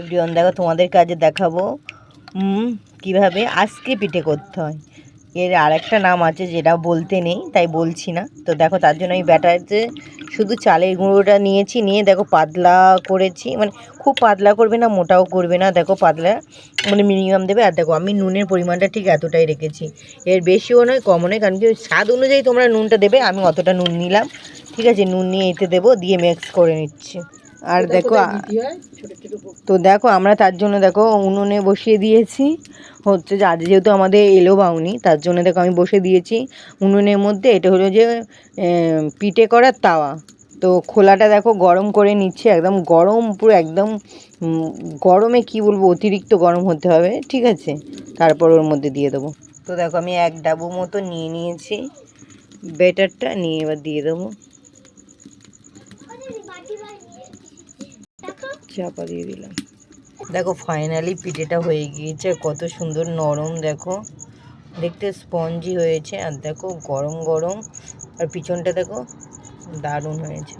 Everyone, দেখো তোমাদের কাজে দেখাবো কিভাবে আজকে পিঠে করতে হয়। এর আরেকটা নাম আছে যেটা বলতে নেই, তাই বলছি না। তো দেখো, তার জন্য আমি ব্যাটারে শুধু চালের গুঁড়োটা নিয়েছি, নিয়ে দেখো পাতলা করেছি। মানে খুব পাতলা করবে না, মোটাও করবে না, দেখো পাতলা মানে মিনিমাম দেবে। আর দেখো আমি নুনের পরিমাণটা ঠিক এতটাই রেখেছি, এর বেশিও নয় কমও নয়, কারণ কি স্বাদ অনুযায়ী তোমরা নুনটা দেবে। আমি অতটা নুন নিলাম, ঠিক আছে। নুন নিয়ে এতে দেবো, দিয়ে মিক্স করে নিচ্ছি। আর দেখো, তো দেখো আমরা তার জন্য দেখো উনুনে বসিয়ে দিয়েছি। হচ্ছে যে আজ যেহেতু আমাদের এলো বাউনি, তার জন্য দেখো আমি বসে দিয়েছি উনুনের মধ্যে। এটা হলো যে পিঠে করার তাওয়া। তো খোলাটা দেখো গরম করে নিচ্ছে, একদম গরম, পুরো একদম গরমে কি বলবো, অতিরিক্ত গরম হতে হবে, ঠিক আছে। তারপর ওর মধ্যে দিয়ে দেবো। তো দেখো আমি এক ডাবু মতো নিয়ে নিয়েছি ব্যাটারটা, নিয়ে এবার দিয়ে দেবো। চাপা দিয়ে দিলাম। দেখো ফাইনালি পিঠেটা হয়ে গিয়েছে, কত সুন্দর নরম, দেখো দেখতে স্পঞ্জি হয়েছে। আর দেখো গরম গরম, আর পিছনটা দেখো দারুণ হয়েছে।